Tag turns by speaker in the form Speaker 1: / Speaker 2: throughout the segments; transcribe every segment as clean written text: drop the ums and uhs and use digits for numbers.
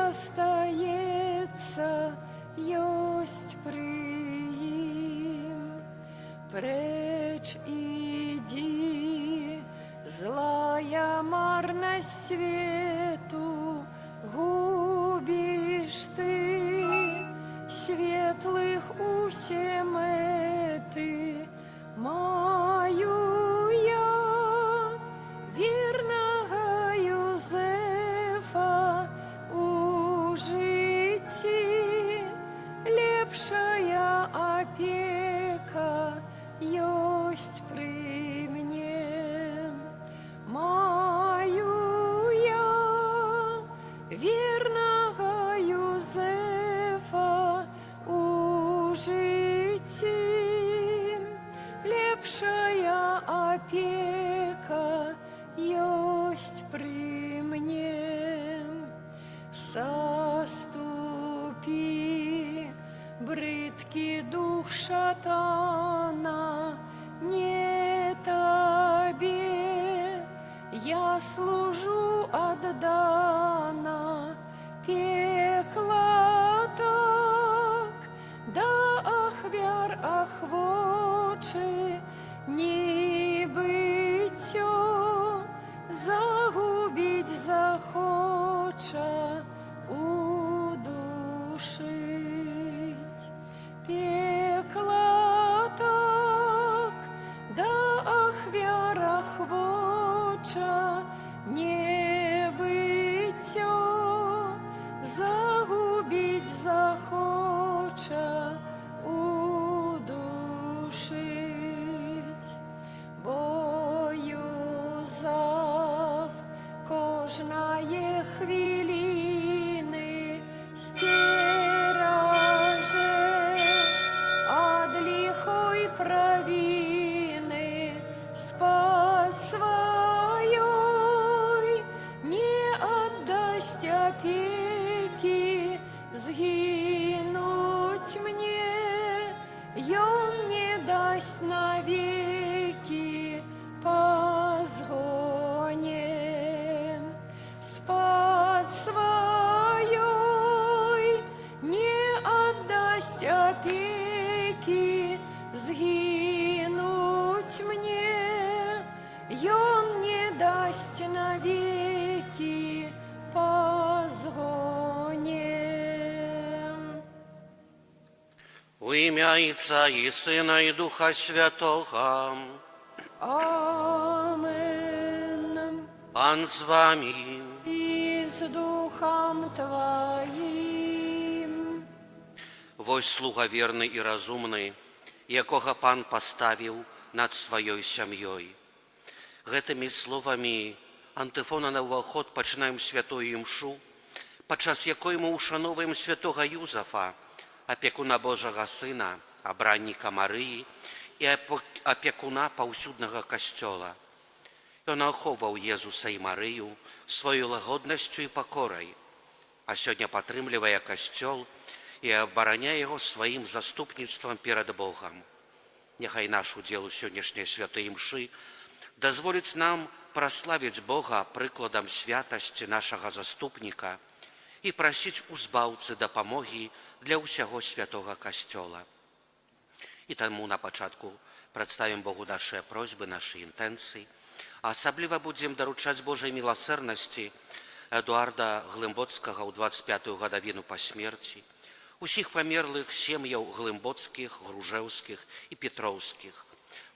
Speaker 1: застаецца, ёсць пры ім. Прэч ідзі, злая марнасць свету, губіш ты светлых усе мэты. Маю я вернага Юзефа у жыцці, лепшая апека ёсць пры мне. Маю я вернага Юзефа у жыцці, лепшая апека ёсць пры мне. Саступі, брыдкі дух шатана, не табе я служу аддана. Пекла так, да ахвяр ахвочы, нібыццё загубіць захоча, удушыць. Пекла так, да ахвяр ахвоча, нібыццё загубіць захоча, удушыць. Бо Юзаф кожнае хвіліны сцераже ад ліхой правіны, спад сваёй не аддасць апекі, згінуць мне ён не дасць навекі па згоне. Спад сваёй не аддасць апекі, згінуць мне ён не дасць навекі па згоне.
Speaker 2: У ім'я Отця і Сина і Духа Святого.
Speaker 1: Амен.
Speaker 2: Пан з вами.
Speaker 1: І з духом твоїм.
Speaker 2: Вось слуга верны і разумны, якога Пан паставіў над сваёй сям'ёй. Гэтымі словамі антыфона на ўваход пачынаем святую імшу, падчас якой мы ушановуем святога Юзафа, апекуна Божага Сына, абранніка Марыі і апекуна паўсюднага касцёла. Ён ахоўваў Езуса і Марыю сваёй лагоднасцю і пакорай, а сёння падтрымлівае касцёл і абараняе яго сваім заступніцтвам перад Богам. Няхай наш удзел у сённяшняй святой імшы дазволіць нам праславіць Бога прыкладам святасці нашага заступніка і прасіць у збаўцы дапамогі для ўсяго святога касцёла. І таму на пачатку прадставім Богу нашыя просьбы, нашы інтэнцыі, а асабліва будзем даручаць Божай міласэрнасці Эдуарда Глымбоцкага ў 25-ю гадавіну па смерці, усіх памерлых сем'яў глымбоцкіх, гружэўскіх і петроўскіх,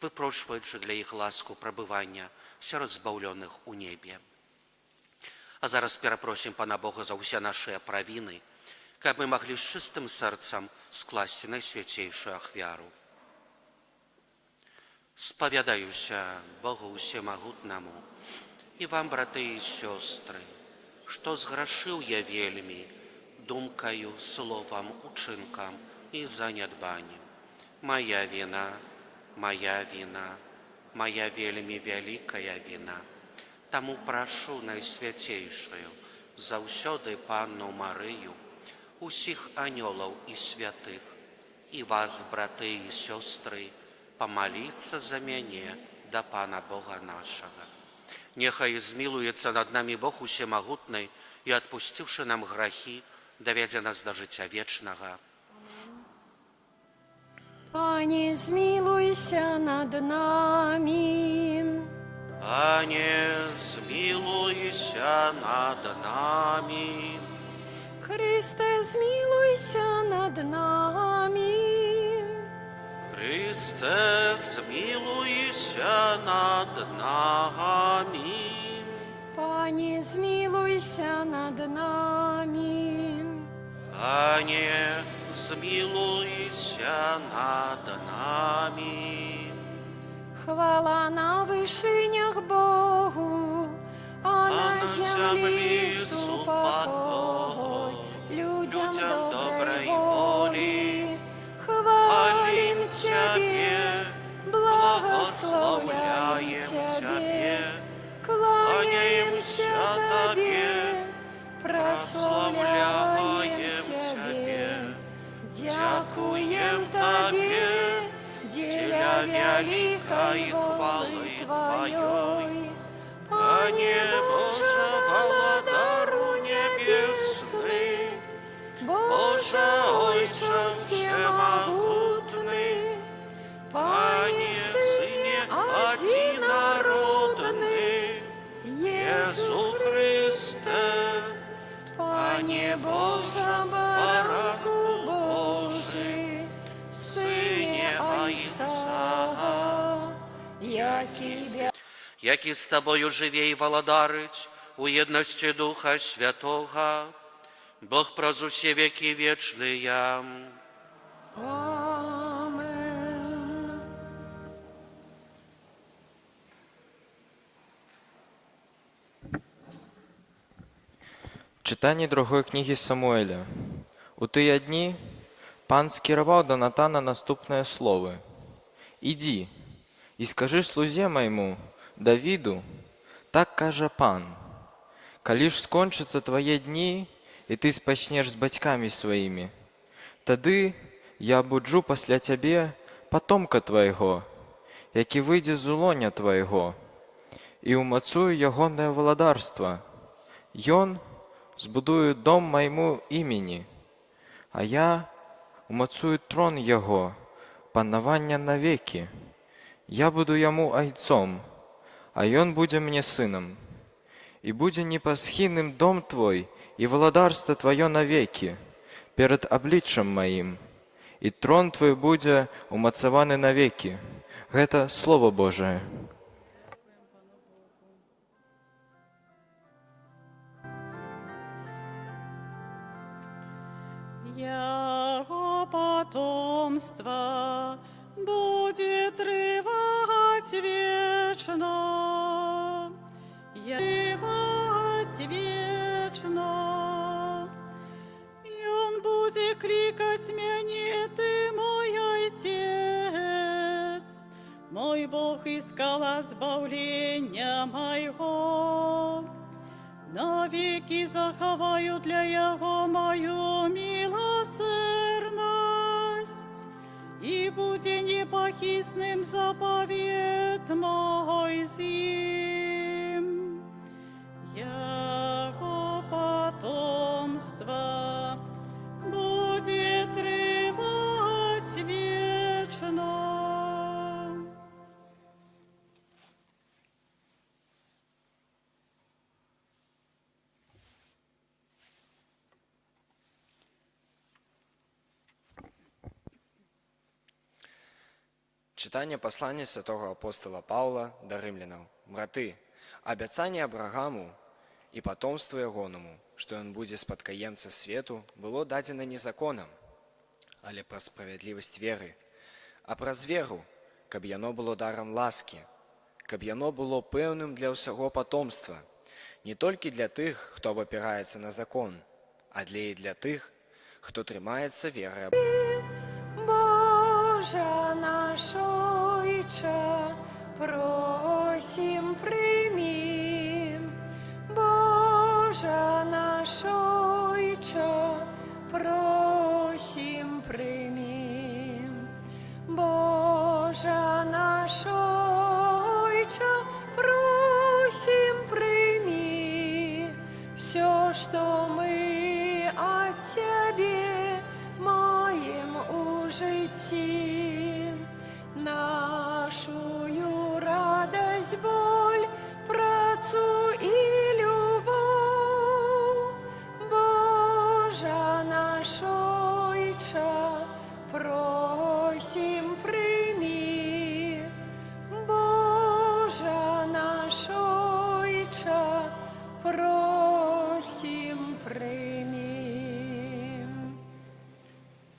Speaker 2: выпрошваючы для іх ласку прабывання сярод збаўлёных у небе. А зараз перапросім Пана Бога за ўсе нашыя правіны, каб мы маглі з чыстым сэрцам скласці найсвяцейшую ахвяру. Спавядаюся Богу Усемагутнаму і вам, браты і сёстры, што зграшыў я вельмі думкаю, словам, учынкам і занядбаннем. Моя віна, моя віна, моя вельмі вялікая віна. Таму прашу найсвяцейшую заўсёды Панну Марыю, усіх анёлаў і святых, і вас, браты і сёстры, памаліцца за мяне да Пана Бога нашага. Нехай змилуется над нами Бог усемагутны и, отпустивши нам грехи, доведя нас до життя вечного.
Speaker 1: Пане, змилуйся над нами.
Speaker 2: Пане, змилуйся над нами.
Speaker 1: Христе, змилуйся над нами.
Speaker 2: Христе, змилуйся над нами.
Speaker 1: Пане, змилуйся над нами.
Speaker 2: Пане, змилуйся над нами.
Speaker 1: Хвала на вышинях Богу, а на земле супокой людям доброй воли. Хвалим Тебе, благословляем Тебе, кланяемся Тебе, прославляем Тебе, дякуем Тебе, деля великой хвалы Твоей. Пане Боже, владару небесный, Боже, Отче всемогутный, Пане Сыне одинородный, Иисус Христе, Пане Боже, баранку Божий, Сыне Отца,
Speaker 2: Яки з Тобою живей володарить у єдності Духа Святого, Бог проз усе веки вечные.
Speaker 1: Амен.
Speaker 3: Читання другої книги Самуэля. У тыя дні пан скіраваў да Натана наступныя словы. «Іди, і скажи слузе майму, Давіду, так кажа пан, калі ж скончацца твае дні, і ты спачнеш з бацькамі сваімі, тады я буджу пасля цябе патомка твайго, які выйдзе з улоня твайго, і ўмацую ягонае валадарства. Ён збудую дом майму імені, а я умацую трон яго, панавання навекі. Я буду яму айцом, а ён будзе мне сынам. І будзе непасхідным дом твой і валадарства тваё навекі перад абліччам маім, і трон твой будзе умацаваны навекі». Гэта Слово Божие.
Speaker 4: Яго потомство будет трывать вечно, трывать вечно. И он будет кликать меня, ты мой Отец, мой Бог и скала избавления моего. Навеки заховаю для Его мою милосердность, и буде непохисным заповед мой зим. Яго потомство будет трывать вечно.
Speaker 5: Читання послання святого апостола Павла до римлянам. Браты, обяцание Абрагаму и потомству ягоному, что он будет спадкоемца свету, было дадено не законом, але про справедливость веры, а праз веру, каб яно было даром ласки, каб яно было пэўным для ўсяго потомства, не толькі для тых, хто абапіраецца на закон, але і для тых, хто трымаецца веры.
Speaker 1: Боже наш Отче, просим, прими. Боже наш Отче, просим, прими. Боже наш Отче, просим, что мы от Тебе маем у житті, нашую радость, боль, працу и любовь. Божа наш Ойче, просим, прими. Божа наш Ойче, просим, прими.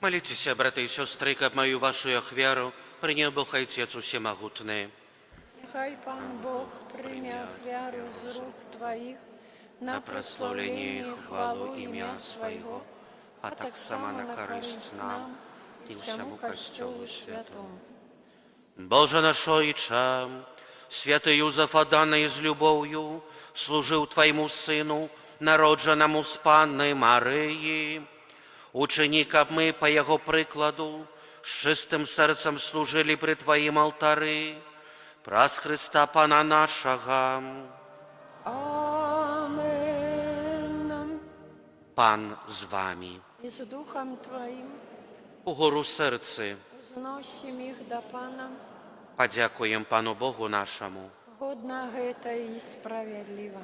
Speaker 2: Молитесь, браты и сестры, как мою вашу ахвяру принял Бог Отец Всемогутный.
Speaker 1: Нехай Пан Бог, прийняв вяру з рук Твоїх, на
Speaker 2: прославление и хвалу имя Своего, а так само на користь нам и всему Костелу Святому. Боже наш Отче, святый Юзеф Адана с любовью служил Твоему Сыну, народженому с Панной Марии. Учини, как мы по Его прикладу с чистым сердцем служили при Твоим алтари, праз Христа Пана нашего.
Speaker 1: Амен.
Speaker 2: Пан з вами.
Speaker 1: І з Духом Твоїм
Speaker 2: Угору серце
Speaker 1: узносим їх до Пана,
Speaker 2: подякуємо Пану Богу нашому.
Speaker 1: годна гэта і справядліва.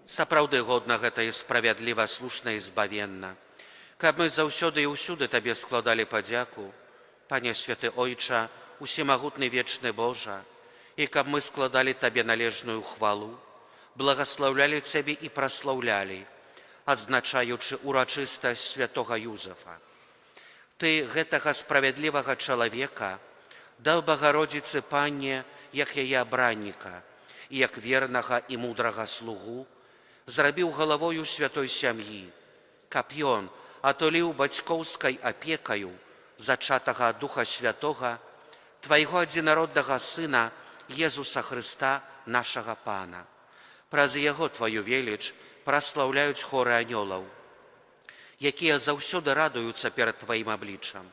Speaker 2: Сапраўды годна гэта і справядліва, слушна і збавенна. Каб мы заўсёды і ўсюды Табе складалі падзяку, Пане Святы Ойча, усемагутны вечны Божа, і каб мы складалі Табе належную хвалу, благаслаўлялі Цябе і праслаўлялі, адзначаючы урачыстасць святога Юзефа. Ты гэтага справядлівага чалавека даў Багародзіцы Панне, як яе абранніка, і як вернага і мудрага слугу, зрабіў галавою святой сям'і, каб ён атуліў бацькоўскай апекаю зачатага Духа Святога, Твайго адзінароднага Сына Езуса Хрыста, нашага Пана. Праз Яго Тваю веліч праслаўляюць хоры анёлаў, якія заўсёды радуюцца перад Тваім абліччам.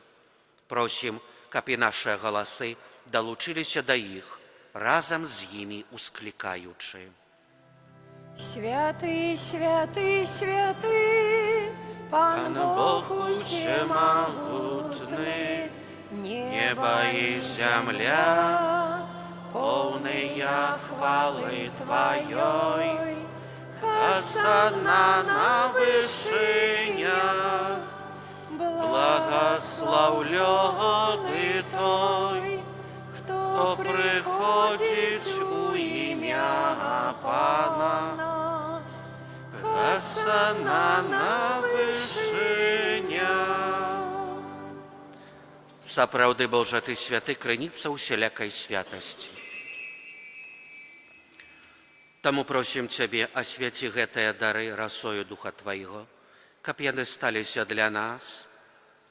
Speaker 2: Просім, каб і нашыя галасы далучыліся да іх, разам з імі усклікаючы.
Speaker 1: Святый, святый, святый, Пан Бог усемогутный, небо и земля, полные хвалы Твоей. Хосанна на вышинях, благословленный Той, кто приходит у имя Пана. Хосанна на вышинях.
Speaker 2: Сапраўды, Божа, Ты святы, крыніца усялякай святасці. Таму просім Цябе, асвяці гэтыя дары расою Духа Твайго, каб яны сталіся для нас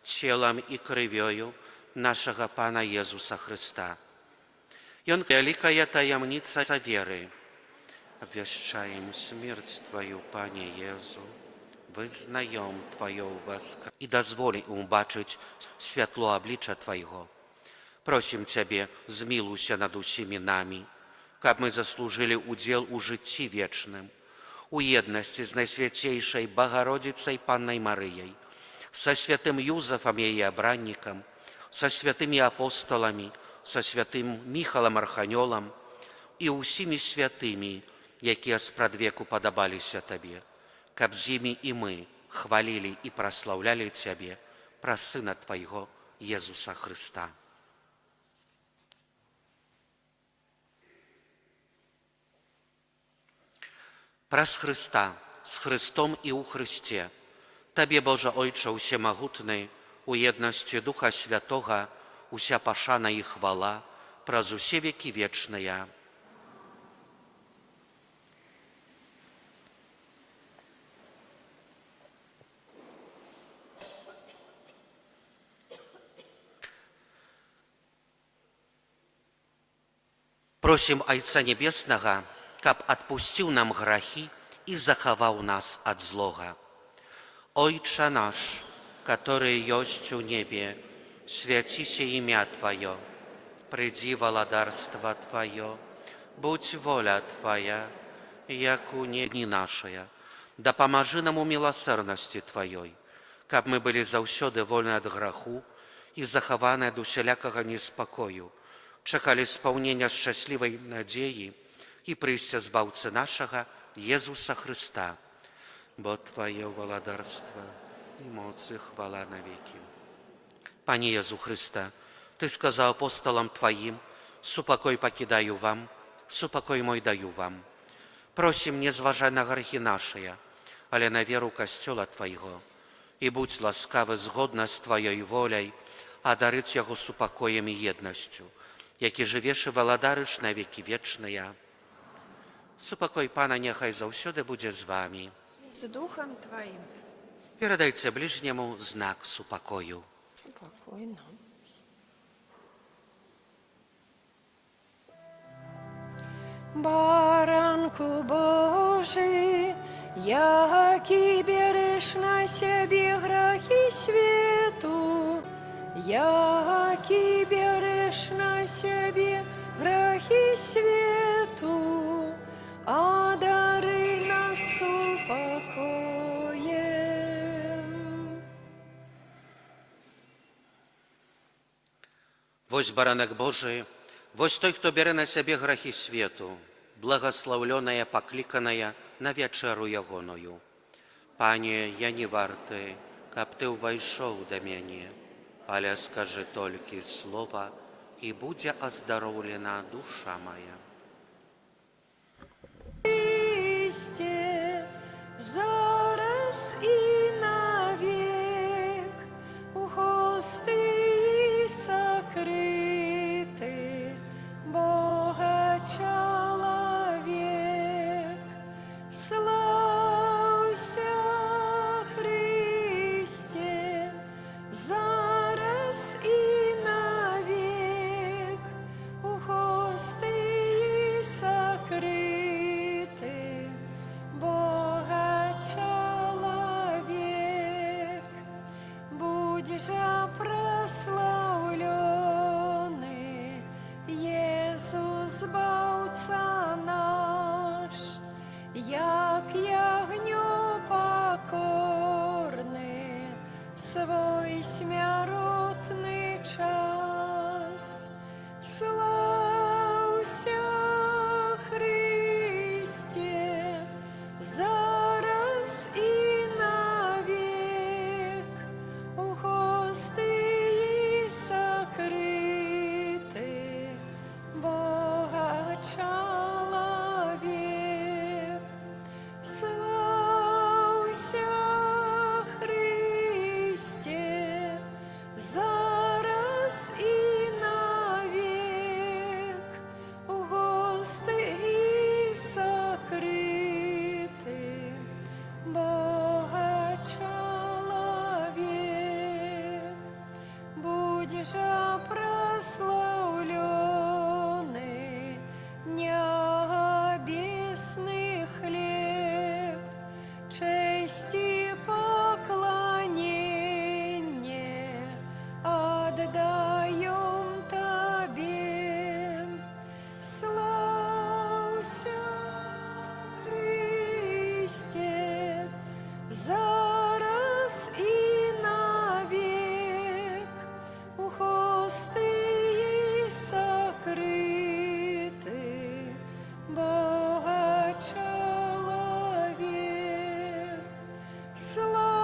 Speaker 2: целам і крывёю нашага Пана Езуса Хрыста. Ён вялікая таямніца веры. Обвящаем смерть Твою, Пане Езу, вызнаем Твое воскресение и дозволь убачить святло обличия Твоего. Просим Тебе, змилуйся над усіми нами, каб мы заслужили удел у житті вечным, у едности с Найсвятейшей Богородицей Панной Марией, со святым Юзефом ее обранником, со святыми апостолами, со святым Михалом Арханёлом и усіми святыми, якія спрадвеку падабаліся Табе, каб з імі і мы хвалілі і праслаўлялі Цябе праз Сына Твайго Езуса Хрыста. Праз Хрыста, з Хрыстом і ў Хрысце, Табе, Божа Ойча усемагутны, у еднасці Духа Святога, уся пашана і хвала праз усе векі вечныя. Просім Айца Небеснага, каб адпусціў нам грахі і захаваў нас ад злога. Ойча наш, который ёсць у небе, свяціся імя Твое, прыйдзі валадарства Твое, будь воля Твоя, як у небе нашая, дапамажы нам у міласэрнасці Тваёй, каб мы былі заўсёды вольны ад граху і захаваны ад усялякага неспакою, чакалі спаўнення шчаслівай надзеі і прыйсця збаўцы нашага Езуса Хрыста, бо Твае валадарства і моц і хвала навекі. Пане Езу Хрыста, Ты сказаў апосталам Тваім: «Супакой пакідаю вам, супакой мой даю вам». Просім, не зважай на грахі нашыя, але на веру Касцёла Твайго, і будзь ласкавы згодна з Тваёй воляй адарыць яго супакоем і еднасцю, які жывеш і валадарыш на векі вечныя. Супакой Пана няхай заўсёды будзе з вамі.
Speaker 1: Z duchem Twoim.
Speaker 2: Перадайце ближняму знак супакою.
Speaker 1: Spokojno. Baranku Boży, jaki bierzesz na siebie grzechy światu, jaki bierzesz na siebie grzechy światu, a dary nas upokojem.
Speaker 2: Вось баранак Божы, вось той, хто бярэ на сябе грахі свету, благаслаўлёная, пакліканая на вячэру ягоную. Пане, я не варты, каб ты ўвайшоў да мяне, але скажы толькі слова, і будзе аздароўлена душа мая.
Speaker 1: Христе, зараз и навек, ухосты и сокрыты, Бога человек. Славься, Христе, зараз и навек, ухосты и сокрыты, Бога человек. Будь же прославленный, Иисус, Збавца наш, як ягню покорный в свой смертный час. Славься, Христе, зараз и навек, ухосты и сокрыты, Бога человек. Славься, Христе, зараз и навек, ухосты и сокрыты, Бога человек. Будь же прославленный небесный хлеб, честь и поклонение отдаем Тебе. Славься, Христе, зараз и навек, ухосты и сокрыты, Бога человек. Слава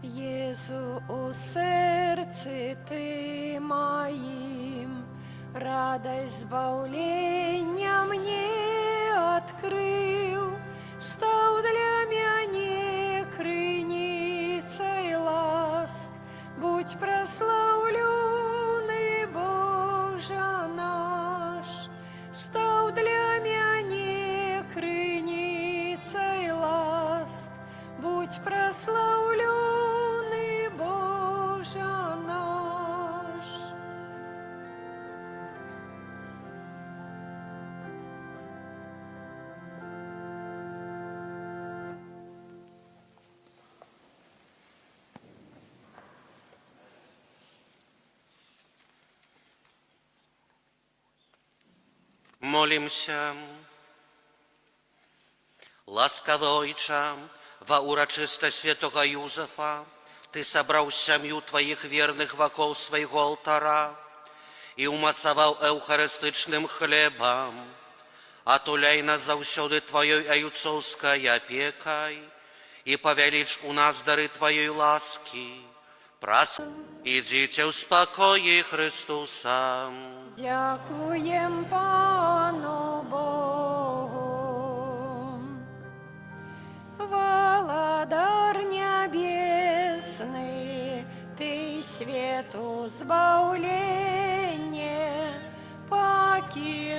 Speaker 1: Єзу, у серці ти моїм, радость збавлення мне открыл, став для мяне крыницей ласк, будь прославленный, Боже наш, став для мяне крыницей ласк, будь прославленный, Боже наш.
Speaker 2: Молимся. Ласкавы Ojcze, во урочистость святого Юзефа, Ты собрал семью Твоих верных вокруг своего алтара и умацовал эухаристичным хлебом, отуляй нас завсёды Твоей аюцовской опекой и повеличь у нас дары Твоей ласки. Идите в спокое Христуса.
Speaker 1: Дякуєм Пану Богу. Володар небесный, Ты свету збавлення, покір